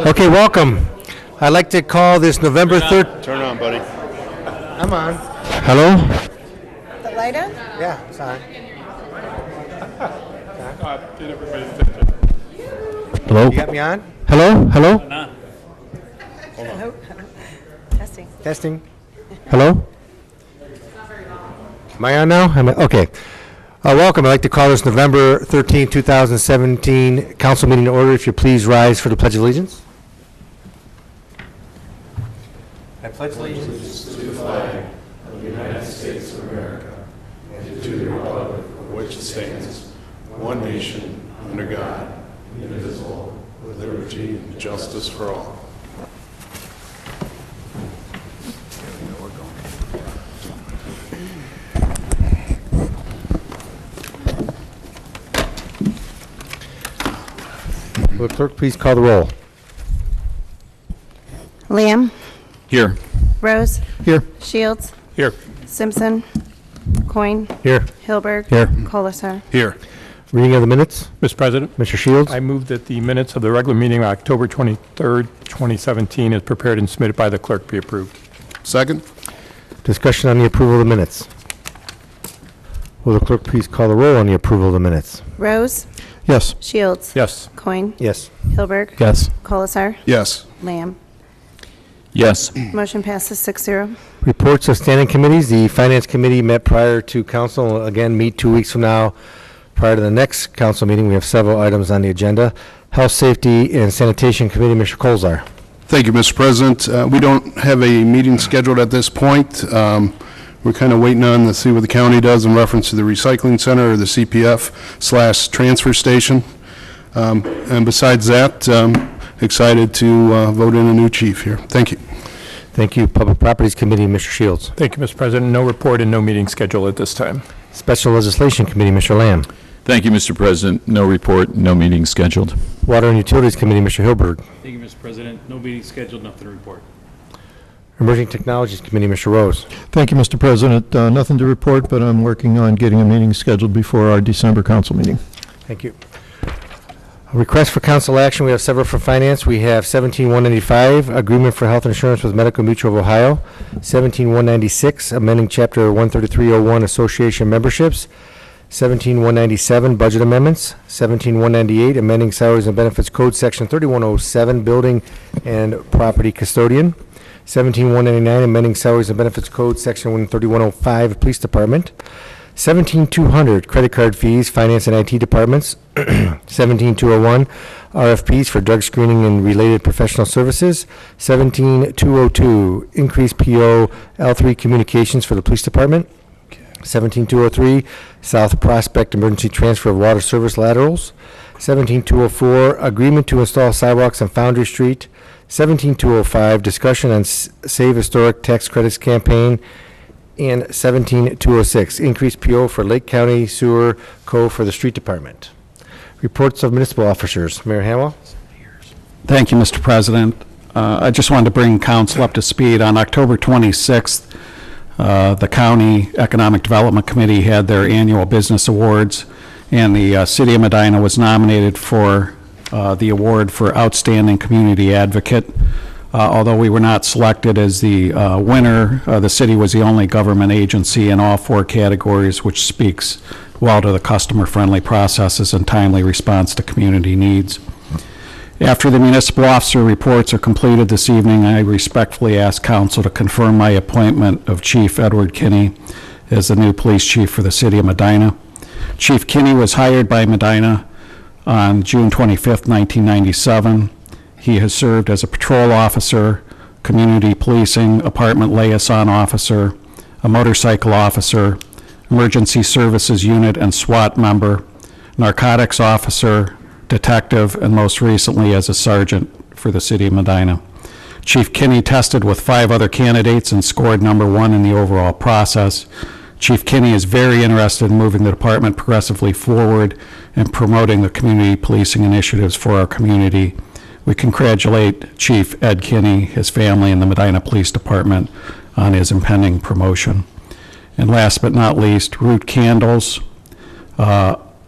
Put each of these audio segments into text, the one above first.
Okay, welcome. I'd like to call this November 3rd. Turn on, buddy. I'm on. Hello? The light on? Yeah, it's on. Hello? You got me on? Hello? Hello? Hello. Testing. Testing. Hello? Am I on now? Okay. Welcome. I'd like to call this November 13, 2017 council meeting to order. If you please rise for the Pledge of Allegiance. I pledge allegiance to the flag of the United States of America and to the republic For which it stands, one nation, under God, indivisible, with liberty and justice for all. Will the clerk please call the roll? Lamb. Here. Rose. Here. Shields. Here. Simpson. Coin. Here. Hilberg. Here. Colasar. Here. Reading of the minutes. Mr. President, Mr. Shields. I move that the minutes of the regular meeting on October 23rd, 2017, as prepared and submitted by the clerk, be approved. Second? Discussion on the approval of the minutes. Will the clerk please call the roll on the approval of the minutes? Rose. Yes. Shields. Yes. Coin. Yes. Hilberg. Yes. Colasar. Yes. Lamb. Yes. Motion passes 6-0. Reports of standing committees. The Finance Committee met prior to council. Will again, meet 2 weeks from now. Prior to the next council meeting, we have several items on the agenda. Health, Safety, and Sanitation Committee, Mr. Colzar. Thank you, Mr. President. We don't have a meeting scheduled at this point. We're kind of waiting on to see what the county does in reference to the recycling center or the CPF/transfer station. And besides that, excited to vote in a new chief here. Thank you. Thank you. Public Properties Committee, Mr. Shields. Thank you, Mr. President. No report and no meeting scheduled at this time. Special Legislation Committee, Mr. Lamb. Thank you, Mr. President. No report, no meeting scheduled. Water and Utilities Committee, Mr. Hilberg. Thank you, Mr. President. No meeting scheduled, nothing to report. Emerging Technologies Committee, Mr. Rose. Thank you, Mr. President. Nothing to report, but I'm working on getting a meeting scheduled before our December council meeting. Thank you. A request for council action. We have several for finance. We have 17-195, Agreement for Health Insurance with Medical Mutual of Ohio. 17-196, amending Chapter 13301, Association Memberships. 17-197, Budget Amendments. 17-198, amending Salaries and Benefits Code, Section 3107, Building and Property Custodian. 17-199, amending Salaries and Benefits Code, Section 3105, Police Department. 17-200, credit card fees, finance and IT departments. 17-201, RFPs for drug screening and related professional services. 17-202, increased PO L3 communications for the police department. 17-203, South Prospect emergency transfer of water service laterals. 17-204, agreement to install sidewalks on Foundry Street. 17-205, discussion on Save Historic Tax Credits campaign. And 17-206, increased PO for Lake County Sewer Co. for the street department. Reports of municipal officers. Mayor Hamwell. Thank you, Mr. President. I just wanted to bring council up to speed. On October 26th, the County Economic Development Committee had their annual business awards, and the City of Medina was nominated for the award for Outstanding Community Advocate. Although we were not selected as the winner, the city was the only government agency in all four categories, which speaks well to the customer-friendly processes and timely response to community needs. After the municipal officer reports are completed this evening, I respectfully ask council to confirm my appointment of Chief Edward Kinney as the new police chief for the City of Medina. Chief Kinney was hired by Medina on June 25th, 1997. He has served as a patrol officer, community policing, apartment liaison officer, a motorcycle officer, emergency services unit and SWAT member, narcotics officer, detective, and most recently as a sergeant for the City of Medina. Chief Kinney tested with 5 other candidates and scored #1 in the overall process. Chief Kinney is very interested in moving the department progressively forward and promoting the community policing initiatives for our community. We congratulate Chief Ed Kinney, his family, and the Medina Police Department on his impending promotion. And last but not least, Root Candles,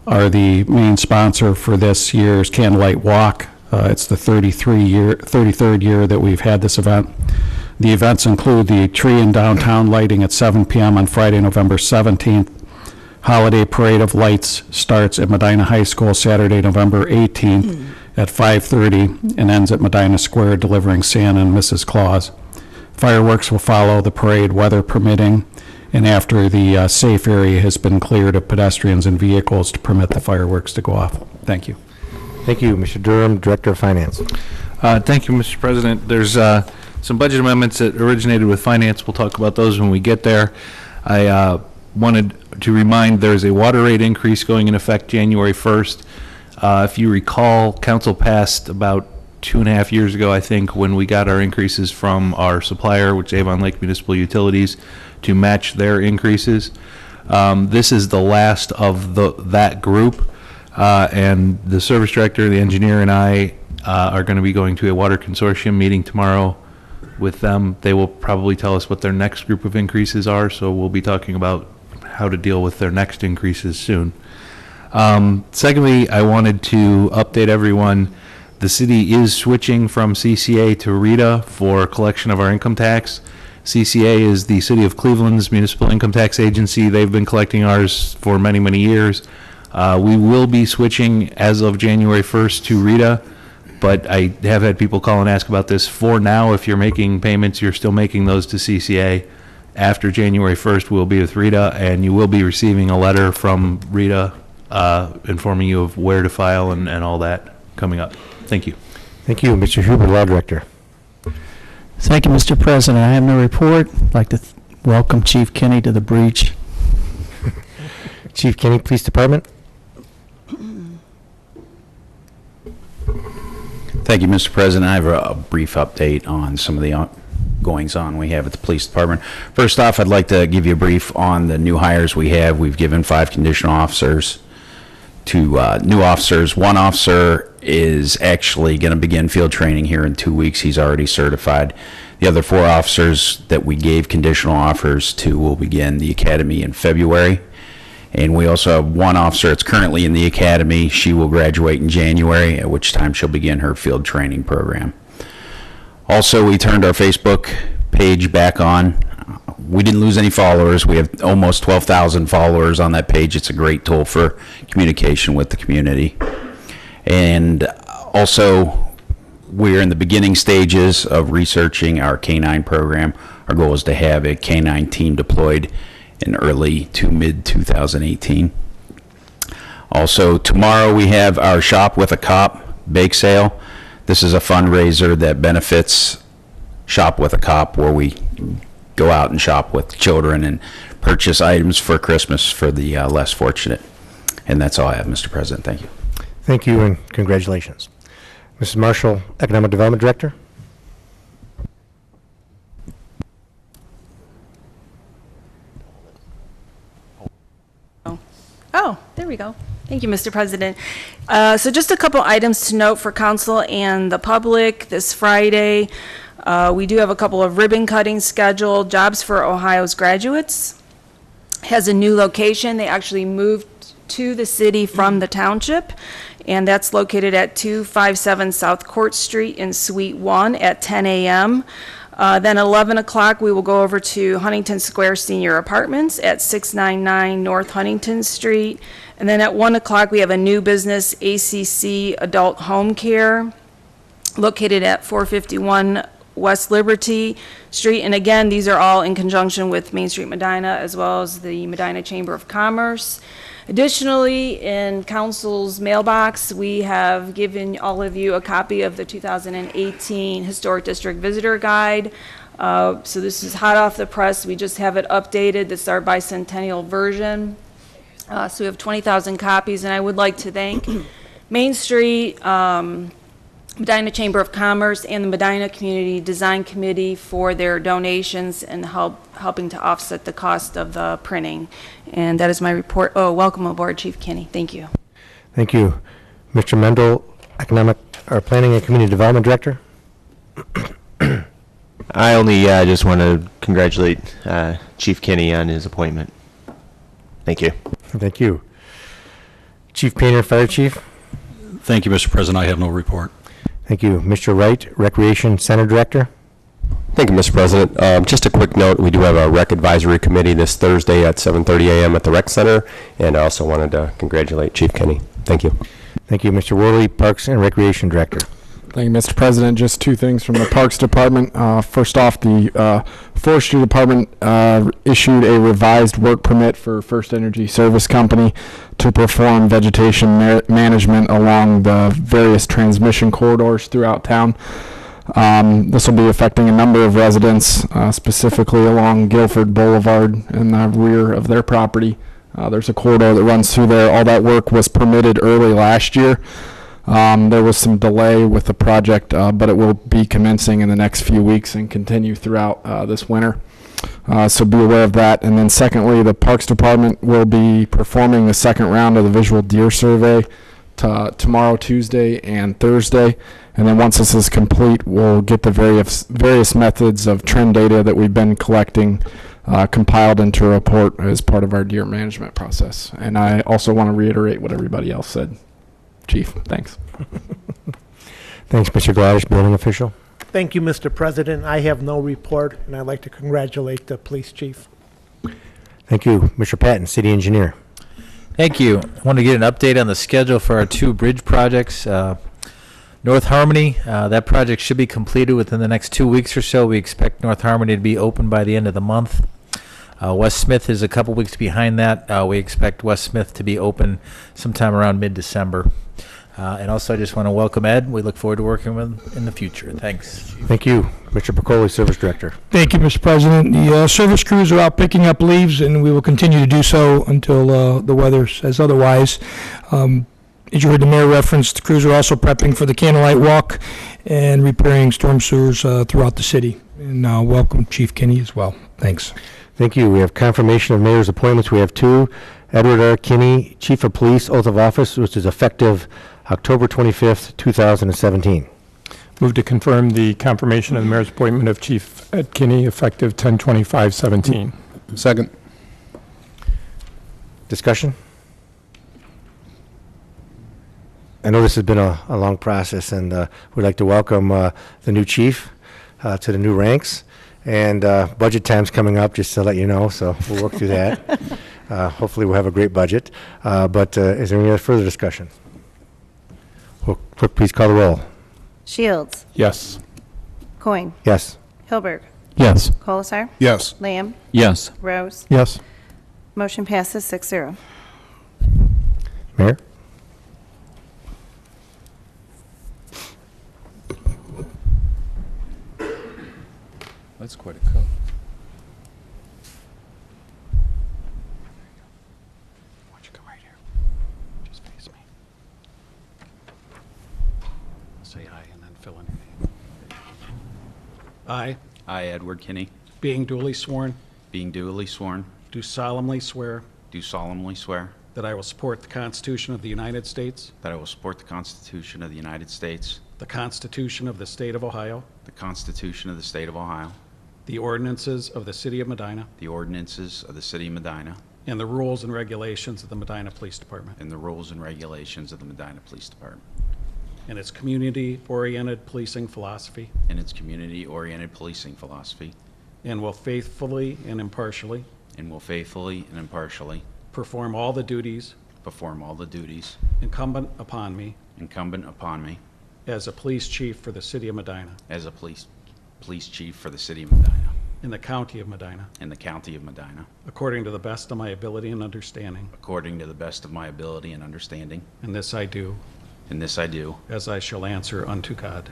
are the main sponsor for this year's Candlelight Walk. It's the 33rd year that we've had this event. The events include the tree and downtown lighting at 7 p.m. on Friday, November 17th. Holiday Parade of Lights starts at Medina High School Saturday, November 18th at 5:30 and ends at Medina Square, delivering Santa and Mrs. Claus. Fireworks will follow the parade, weather permitting, and after the safe area has been cleared of pedestrians and vehicles to permit the fireworks to go off. Thank you. Thank you. Mr. Durham, Director of Finance. Thank you, Mr. President. There's some budget amendments that originated with finance. We'll talk about those when we get there. I wanted to remind there's a water rate increase going in effect January 1st. If you recall, council passed about 2.5 years ago, I think, when we got our increases from our supplier, which is Avon Lake Municipal Utilities, to match their increases. This is the last of that group, and the service director, the engineer, and I are going to be going to a water consortium meeting tomorrow with them. They will probably tell us what their next group of increases are, so we'll be talking about how to deal with their next increases soon. Secondly, I wanted to update everyone. The city is switching from CCA to RITA for collection of our income tax. CCA is the City of Cleveland's municipal income tax agency. They've been collecting ours for many, many years. We will be switching as of January 1st to RITA, but I have had people call and ask about this. For now, if you're making payments, you're still making those to CCA. After January 1st, we'll be with RITA, and you will be receiving a letter from RITA informing you of where to file and all that coming up. Thank you. Thank you. Mr. Huber, Law Director. Thank you, Mr. President. I have no report. I'd like to welcome Chief Kenny to the breach. Chief Kenny, Police Department. Thank you, Mr. President. I have a brief update on some of the goings-on we have at the police department. First off, I'd like to give you a brief on the new hires we have. We've given 5 conditional officers to new officers. One officer is actually going to begin field training here in 2 weeks. He's already certified. The other 4 officers that we gave conditional offers to will begin the academy in February. And we also have 1 officer that's currently in the academy. She will graduate in January, at which time she'll begin her field training program. Also, we turned our Facebook page back on. We didn't lose any followers. We have almost 12,000 followers on that page. It's a great tool for communication with the community. And also, we're in the beginning stages of researching our K-9 program. Our goal is to have a K-9 team deployed in early to mid 2018. Also, tomorrow we have our Shop with a Cop bake sale. This is a fundraiser that benefits Shop with a Cop, where we go out and shop with children and purchase items for Christmas for the less fortunate. And that's all I have, Mr. President. Thank you. Thank you and congratulations. Mrs. Marshall, Economic Development Director. Oh, there we go. Thank you, Mr. President. So just a couple items to note for council and the public this Friday. We do have a couple of ribbon cuttings scheduled. Jobs for Ohio's Graduates has a new location. They actually moved to the city from the township, and that's located at 257 South Court Street in Suite 1 at 10 a.m. Then 11 o'clock, we will go over to Huntington Square Senior Apartments at 699 North Huntington Street. And then at 1 o'clock, we have a new business, ACC Adult Home Care, located at 451 West Liberty Street. And again, these are all in conjunction with Main Street Medina, as well as the Medina Chamber of Commerce. Additionally, in council's mailbox, we have given all of you a copy of the 2018 Historic District Visitor Guide. So this is hot off the press. We just have it updated. This is our bicentennial version. So we have 20,000 copies, and I would like to thank Main Street, Medina Chamber of Commerce, and the Medina Community Design Committee for their donations and helping to offset the cost of the printing. And that is my report. Oh, welcome aboard, Chief Kenny. Thank you. Thank you. Mr. Mendel, Planning and Community Development Director. I only just want to congratulate Chief Kenny on his appointment. Thank you. Thank you. Chief Painter, Fire Chief. Thank you, Mr. President. I have no report. Thank you. Mr. Wright, Recreation Center Director. Thank you, Mr. President. Just a quick note, we do have a Rec Advisory Committee this Thursday at 7:30 a.m. at the Rec Center, and I also wanted to congratulate Chief Kenny. Thank you. Thank you. Mr. Worley, Parks and Recreation Director. Thank you, Mr. President. Just two things from the Parks Department. First off, the Forestry Department issued a revised work permit for First Energy Service Company to perform vegetation management along the various transmission corridors throughout town. This will be affecting a number of residents, specifically along Guilford Boulevard in the rear of their property. There's a corridor that runs through there. All that work was permitted early last year. There was some delay with the project, but it will be commencing in the next few weeks and continue throughout this winter. So be aware of that. And then secondly, the Parks Department will be performing the second round of the visual deer survey tomorrow, Tuesday, and Thursday. And then once this is complete, we'll get the various methods of trend data that we've been collecting compiled into a report as part of our deer management process. And I also want to reiterate what everybody else said. Chief, thanks. Thanks, Mr. Gladish, Building Official. Thank you, Mr. President. I have no report, and I'd like to congratulate the police chief. Thank you. Mr. Patton, City Engineer. Thank you. I want to get an update on the schedule for our two bridge projects. North Harmony, that project should be completed within the next 2 weeks or so. We expect North Harmony to be open by the end of the month. West Smith is a couple weeks behind that. We expect West Smith to be open sometime around mid-December. And also, I just want to welcome Ed. We look forward to working with him in the future. Thanks. Thank you. Mr. Piccoli, Service Director. Thank you, Mr. President. The service crews are out picking up leaves, and we will continue to do so until the weather says otherwise. As you heard the mayor reference, the crews are also prepping for the Candlelight Walk and repairing storm sewers throughout the city. And welcome Chief Kinney as well. Thanks. Thank you. We have confirmation of mayor's appointments. We have two. Edward R. Kinney, Chief of Police, oath of office, which is effective October 25th, 2017. Move to confirm the confirmation of the mayor's appointment of Chief Ed Kinney effective 10/25/17. Second. Discussion? I know this has been a long process, and we'd like to welcome the new chief to the new ranks. And budget time's coming up, just to let you know, so we'll work through that. Hopefully we'll have a great budget. But is there any other further discussion? Well, clerk, please call the roll. Shields. Yes. Coin. Yes. Hilberg. Yes. Colasar. Yes. Lamb. Yes. Rose. Yes. Motion passes 6-0. Mayor? That's quite a cut. Why don't you come right here? Just face me. Say aye and then fill in your name. I, I, Edward Kinney, being duly sworn, being duly sworn, do solemnly swear do solemnly swear that I will support the Constitution of the United States, that I will support the Constitution of the United States, the Constitution of the State of Ohio, the Constitution of the State of Ohio, the ordinances of the City of Medina, the ordinances of the City of Medina, and the rules and regulations of the Medina Police Department, and the rules and regulations of the Medina Police Department, and its community-oriented policing philosophy, and its community-oriented policing philosophy, and will faithfully and impartially perform all the duties incumbent upon me as a police chief for the City of Medina, as a police chief for the City of Medina, in the County of Medina, according to the best of my ability and understanding. And this I do, as I shall answer unto God.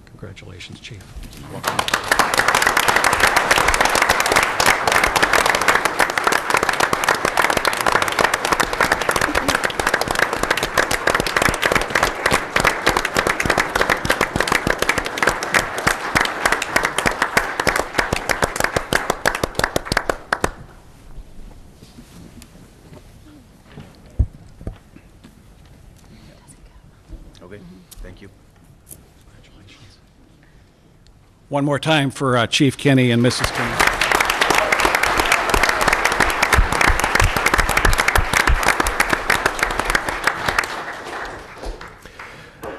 Congratulations, Chief. Okay, thank you. Congratulations. One more time for Chief Kinney and Mrs. Kinney.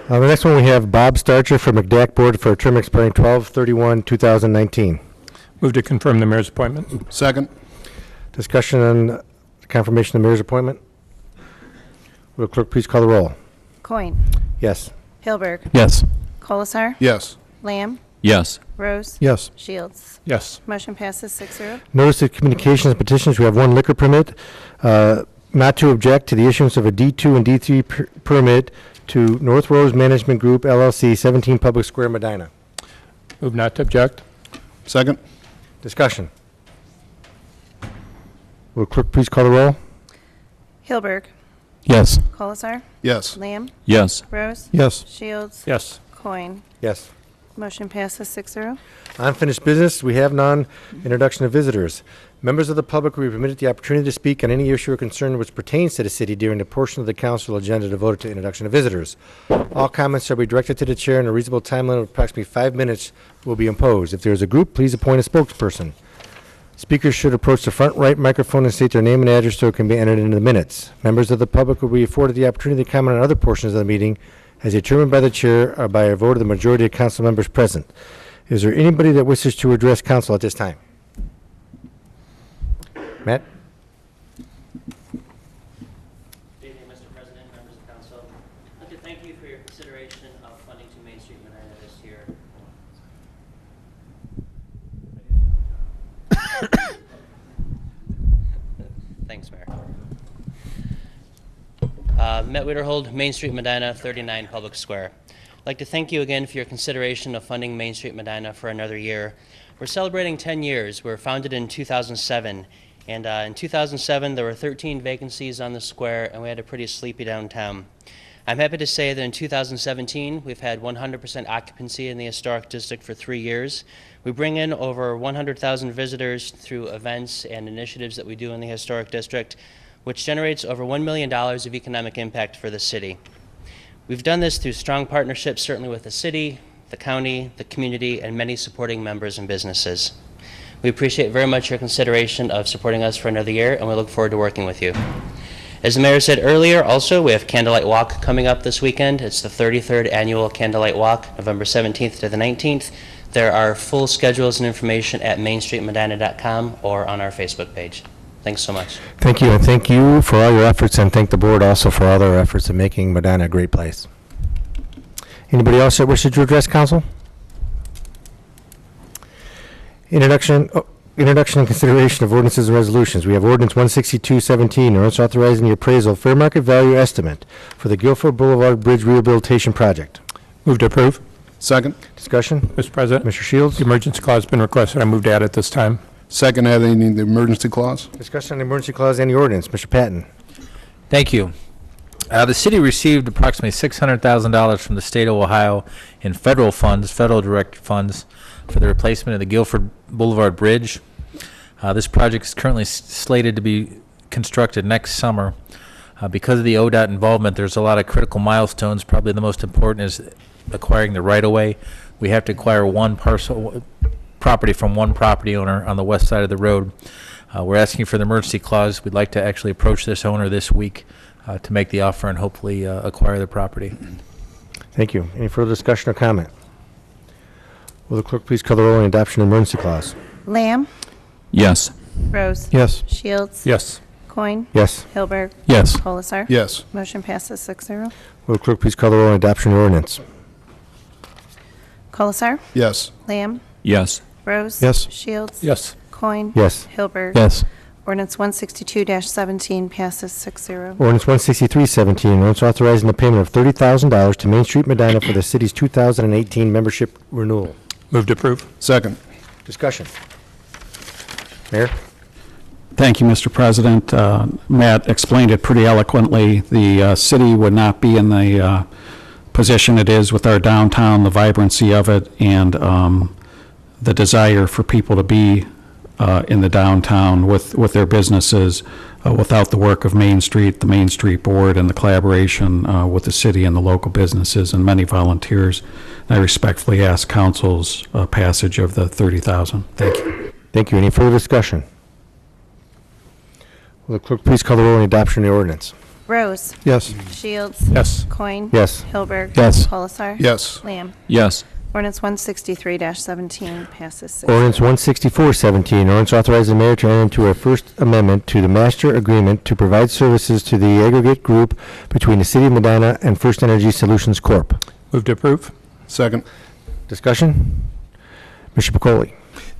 The next one, we have Bob Starcher from McDack Board for a term expiring 12/31/2019. Move to confirm the mayor's appointment. Second. Discussion on the confirmation of the mayor's appointment. Will the clerk please call the roll? Coin. Yes. Hilberg. Yes. Colasar. Yes. Lamb. Yes. Rose. Yes. Shields. Yes. Motion passes 6-0. Notice of communications and petitions, we have one liquor permit, not to object to the issuance of a D2 and D3 permit to North Rose Management Group LLC, 17 Public Square, Medina. Move not to object. Second. Discussion. Will the clerk please call the roll? Hilberg. Yes. Colasar. Yes. Lamb. Yes. Rose. Yes. Shields. Yes. Coin. Yes. Motion passes 6-0. Unfinished business, we have none. Introduction of visitors. Members of the public will be permitted the opportunity to speak on any issue or concern which pertains to the city during the portion of the council agenda devoted to introduction of visitors. All comments shall be directed to the chair, and a reasonable time limit of approximately 5 minutes will be imposed. If there is a group, please appoint a spokesperson. Speakers should approach the front right microphone and state their name and address so it can be entered into the minutes. Members of the public will be afforded the opportunity to comment on other portions of the meeting as determined by the chair or by a vote of the majority of council members present. Is there anybody that wishes to address council at this time? Matt? Good evening, Mr. President, members of council. I'd like to thank you for your consideration of funding to Main Street Medina this year. Thanks, Mayor. Matt Wiederhold, Main Street Medina, 39 Public Square. I'd like to thank you again for your consideration of funding Main Street Medina for another year. We're celebrating 10 years. We were founded in 2007, and in 2007 there were 13 vacancies on the square, and we had a pretty sleepy downtown. I'm happy to say that in 2017 we've had 100% occupancy in the historic district for 3 years. We bring in over 100,000 visitors through events and initiatives that we do in the historic district, which generates over $1 million of economic impact for the city. We've done this through strong partnerships, certainly with the city, the county, the community, and many supporting members and businesses. We appreciate very much your consideration of supporting us for another year, and we look forward to working with you. As the mayor said earlier, also, we have Candlelight Walk coming up this weekend. It's the 33rd annual Candlelight Walk, November 17th to the 19th. There are full schedules and information at mainstreetmedina.com or on our Facebook page. Thanks so much. Thank you, and thank you for all your efforts, and thank the board also for all their efforts in making Medina a great place. Anybody else that wishes to address council? Introduction and consideration of ordinances and resolutions. We have ordinance 16217, ordinance authorizing the appraisal of fair market value estimate for the Guilford Boulevard Bridge Rehabilitation Project. Move to approve. Second. Discussion? Mr. President, Mr. Shields? the emergency clause has been requested. I move to add it this time. Second, adding the emergency clause. Discussion on the emergency clause and the ordinance. Mr. Patton? Thank you. The city received approximately $600,000 from the state of Ohio in federal funds, federal direct funds, for the replacement of the Guilford Boulevard Bridge. This project is currently slated to be constructed next summer. Because of the ODOT involvement, there's a lot of critical milestones. Probably the most important is acquiring the right-of-way. We have to acquire one parcel property from one property owner on the west side of the road. We're asking for the emergency clause. We'd like to actually approach this owner this week to make the offer and hopefully acquire the property. Thank you. Any further discussion or comment? Will the clerk please call the roll on the adoption of the emergency clause? Lamb. Yes. Rose. Yes. Shields. Yes. Coin. Yes. Hilberg. Yes. Colasar. Yes. Motion passes 6-0. Will the clerk please call the roll on the adoption of the ordinance? Colasar. Yes. Lamb. Yes. Rose. Yes. Shields. Yes. Coin. Yes. Hilberg. Yes. Ordinance 162-17 passes 6-0. Ordinance 16317, ordinance authorizing the payment of $30,000 to Main Street Medina for the city's 2018 membership renewal. Move to approve. Second. Discussion. Mayor? Thank you, Mr. President. Matt explained it pretty eloquently. The city would not be in the position it is with our downtown, the vibrancy of it, and the desire for people to be in the downtown with their businesses without the work of Main Street, the Main Street Board, and the collaboration with the city and the local businesses and many volunteers. I respectfully ask council's passage of the $30,000. Thank you. Thank you. Any further discussion? Will the clerk please call the roll on the adoption of the ordinance? Rose. Yes. Shields. Yes. Coin. Yes. Hilberg. Yes. Colasar. Yes. Lamb. Yes. Ordinance 163-17 passes 6-0. Ordinance 164-17, ordinance authorizing the mayor to enter into a First Amendment to the master agreement to provide services to the aggregate group between the City of Medina and First Energy Solutions Corp. Move to approve. Second. Discussion? Mr. Pacoli.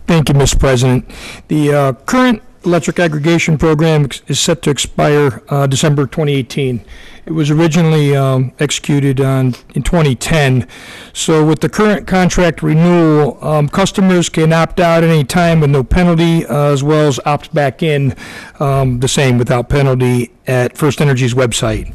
Thank you, Mr. President. The current electric aggregation program is set to expire December 2018. It was originally executed in 2010. So with the current contract renewal, customers can opt out at any time with no penalty, as well as opt back in the same without penalty at First Energy's website.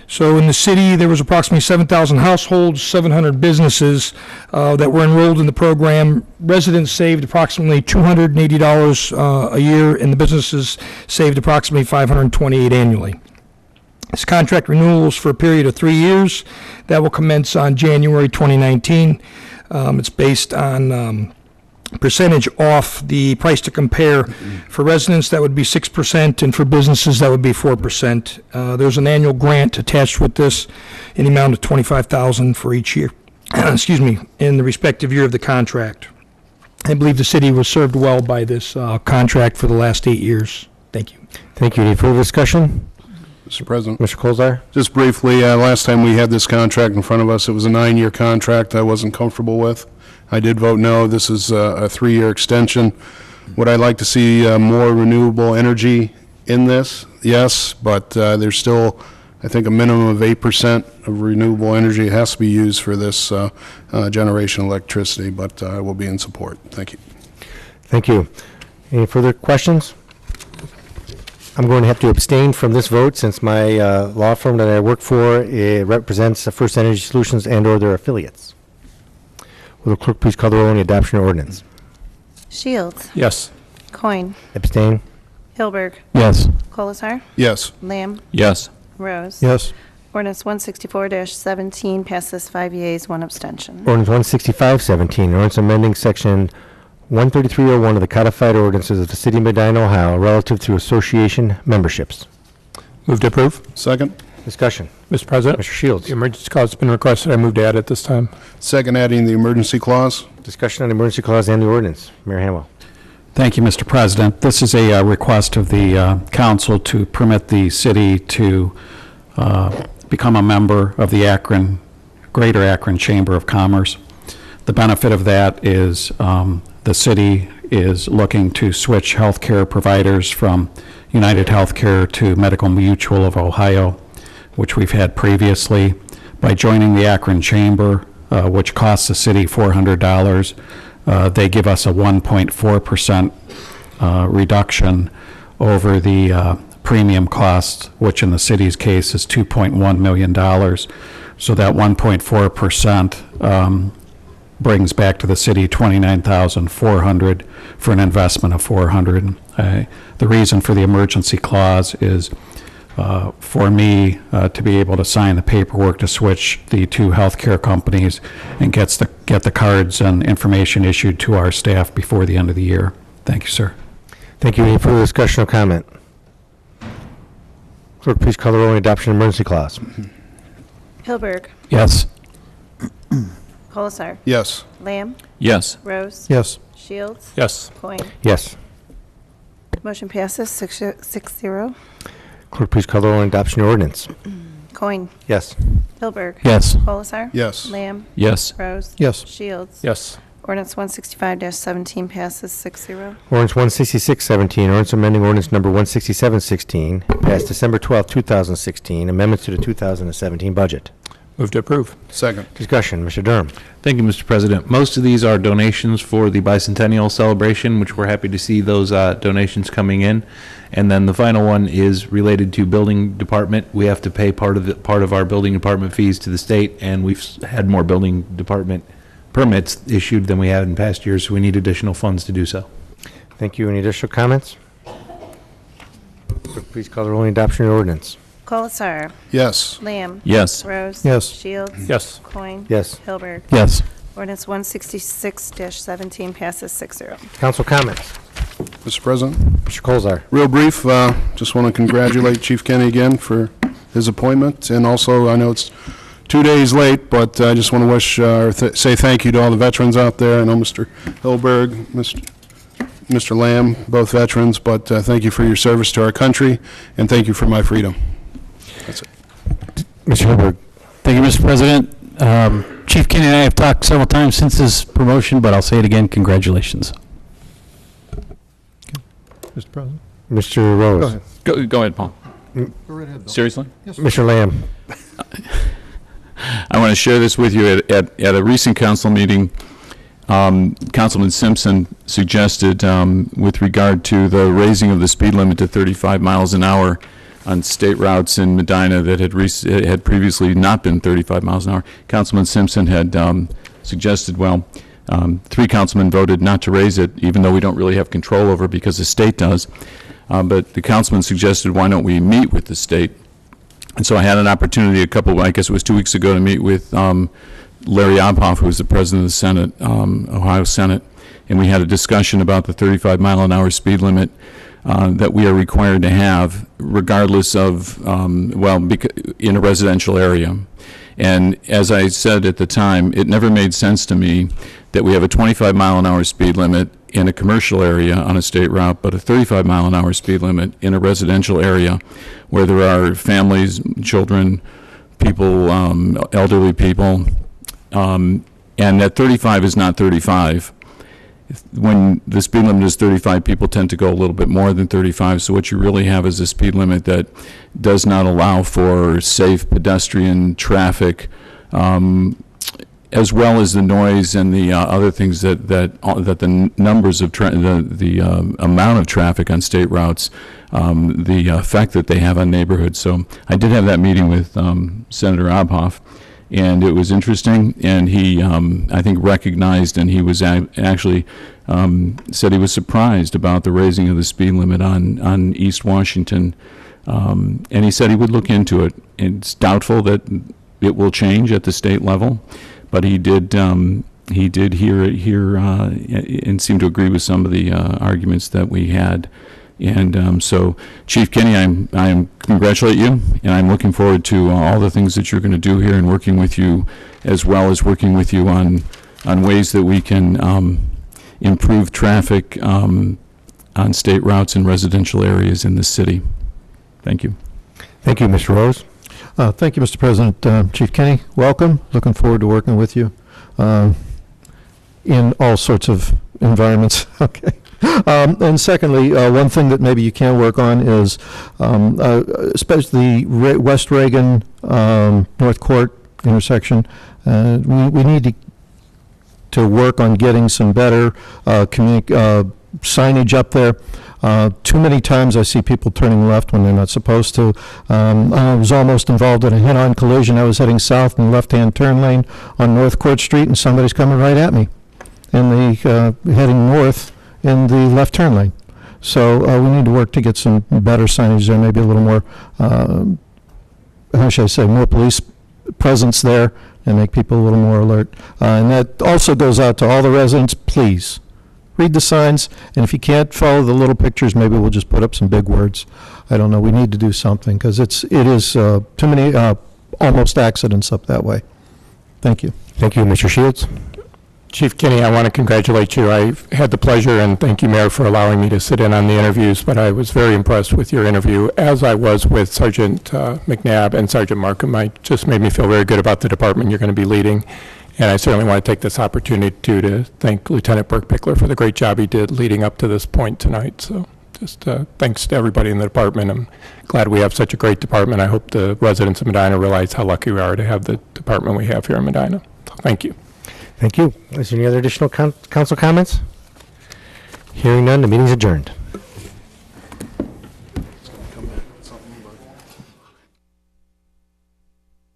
So in the city, there was approximately 7,000 households, 700 businesses that were enrolled in the program. Residents saved approximately $280 a year, and the businesses saved approximately $528 annually. This contract renewal is for a period of 3 years. That will commence on January 2019. It's based on percentage off the price to compare. For residents, that would be 6%, and for businesses, that would be 4%. There's an annual grant attached with this in the amount of $25,000 for each year, excuse me, in the respective year of the contract. I believe the city was served well by this contract for the last 8 years. Thank you. Thank you. Any further discussion? Mr. President. Mr. Colzar? Just briefly, last time we had this contract in front of us, it was a 9-year contract I wasn't comfortable with. I did vote no. This is a 3-year extension. Would I like to see more renewable energy in this? Yes, but there's still, I think, a minimum of 8% of renewable energy has to be used for this generation of electricity, but I will be in support. Thank you. Thank you. Any further questions? I'm going to have to abstain from this vote since my law firm that I work for represents First Energy Solutions and/or their affiliates. Will the clerk please call the roll on the adoption of ordinance? Shields. Yes. Coin. Abstain? Hilberg. Yes. Colasar. Yes. Lamb. Yes. Rose. Yes. Ordinance 164-17 passes 5 yeas, 1 abstention. Ordinance 165-17, ordinance amending section 13301 of the codified ordinances of the City of Medina, Ohio, relative to association memberships. Move to approve. Second. Discussion. Mr. President. Mr. Shields. The emergency clause has been requested. I move to add it this time. Second, adding the emergency clause. Discussion on the emergency clause and the ordinance. Mayor Hamwell. Thank you, Mr. President. This is a request of the council to permit the city to become a member of the Greater Akron Chamber of Commerce. The benefit of that is the city is looking to switch healthcare providers from United Healthcare to Medical Mutual of Ohio, which we've had previously. By joining the Akron Chamber, which costs the city $400, they give us a 1.4% reduction over the premium cost, which in the city's case is $2.1 million. So that 1.4% brings back to the city $29,400 for an investment of $400. The reason for the emergency clause is for me to be able to sign the paperwork to switch the two healthcare companies and get the cards and information issued to our staff before the end of the year. Thank you, sir. Thank you. Any further discussion or comment? Clerk, please call the roll on the adoption of emergency clause. Hilberg. Yes. Colasar. Yes. Lamb. Yes. Rose. Yes. Shields. Yes. Coin. Yes. Motion passes 6-0. Clerk, please call the roll on the adoption of ordinance. Coin. Yes. Hilberg. Yes. Colasar. Yes. Lamb. Yes. Rose. Yes. Shields. Yes. Ordinance 165-17 passes 6-0. Ordinance 166-17, ordinance amending ordinance number 167-16, passed December 12, 2016, amendments to the 2017 budget. Move to approve. Second. Discussion. Mr. Durham. Thank you, Mr. President. Most of these are donations for the bicentennial celebration, which we're happy to see those donations coming in. And then the final one is related to building department. We have to pay part of our building department fees to the state, and we've had more building department permits issued than we had in past years, so we need additional funds to do so. Thank you. Any additional comments? Clerk, please call the roll on the adoption of the ordinance. Colasar. Yes. Lamb. Yes. Rose. Yes. Shields. Yes. Coin. Yes. Hilberg. Yes. Ordinance 166-17 passes 6-0. Council comments. Mr. President. Mr. Colzar. Real brief, just want to congratulate Chief Kenny again for his appointment. And also, I know it's 2 days late, but I just want to wish, say thank you to all the veterans out there. I know Mr. Hilberg, Mr. Lamb, both veterans, but thank you for your service to our country, and thank you for my freedom. That's it. Mr. Hilberg. Thank you, Mr. President. Chief Kenny and I have talked several times since his promotion, but I'll say it again, congratulations. Mr. President? Mr. Rose. Go ahead, Paul. Go right ahead, Bill. Seriously? Yes, Mr. Lamb. I want to share this with you. At a recent council meeting, Councilman Simpson suggested, with regard to the raising of the speed limit to 35 miles an hour on state routes in Medina that had previously not been 35 miles an hour, Councilman Simpson had suggested, well, 3 councilmen voted not to raise it, even though we don't really have control over it because the state does. But the councilman suggested, why don't we meet with the state? And so I had an opportunity I guess it was 2 weeks ago, to meet with Larry Obhoff, who was the president of the Senate, Ohio Senate, and we had a discussion about the 35-mile-an-hour speed limit that we are required to have, regardless of, in a residential area. And as I said at the time, it never made sense to me that we have a 25-mile-an-hour speed limit in a commercial area on a state route, but a 35-mile-an-hour speed limit in a residential area where there are families, children, people, elderly people, and that 35 is not 35. When the speed limit is 35, people tend to go a little bit more than 35, so what you really have is a speed limit that does not allow for safe pedestrian traffic, as well as the noise and the other things that the numbers of the amount of traffic on state routes, the effect that they have on neighborhoods. So I did have that meeting with Senator Obhoff, and it was interesting, and he, I think, recognized, and he was actually said he was surprised about the raising of the speed limit on East Washington, and he said he would look into it. It's doubtful that it will change at the state level, but he did hear and seem to agree with some of the arguments that we had. And so, Chief Kenny, I congratulate you, and I'm looking forward to all the things that you're going to do here, and working with you, as well as working with you on ways that we can improve traffic on state routes and residential areas in the city. Thank you. Thank you, Mr. Rose. Thank you, Mr. President. Chief Kenny, welcome. Looking forward to working with you in all sorts of environments. Okay. And secondly, one thing that maybe you can work on is, especially the West Reagan North Court intersection. We need to work on getting some better signage up there. Too many times I see people turning left when they're not supposed to. I was almost involved in a head-on collision. I was heading south in the left-hand turn lane on North Court Street, and somebody's coming right at me, and heading north in the left turn lane. So we need to work to get some better signage there, maybe a little more, how should I say, more police presence there, and make people a little more alert. And that also goes out to all the residents. Please read the signs, and if you can't follow the little pictures, maybe we'll just put up some big words. I don't know. We need to do something, because it is too many almost accidents up that way. Thank you. Thank you, Mr. Shields. Chief Kenny, I want to congratulate you. I've had the pleasure, and thank you, Mayor, for allowing me to sit in on the interviews, but I was very impressed with your interview, as I was with Sergeant McNabb and Sergeant Markham. It just made me feel very good about the department you're going to be leading, and I certainly want to take this opportunity to thank Lieutenant Burke Pickler for the great job he did leading up to this point tonight. So just thanks to everybody in the department. I'm glad we have such a great department. I hope the residents of Medina realize how lucky we are to have the department we have here in Medina. So thank you. Thank you. Is there any other additional council comments? Hearing none, the meeting is adjourned.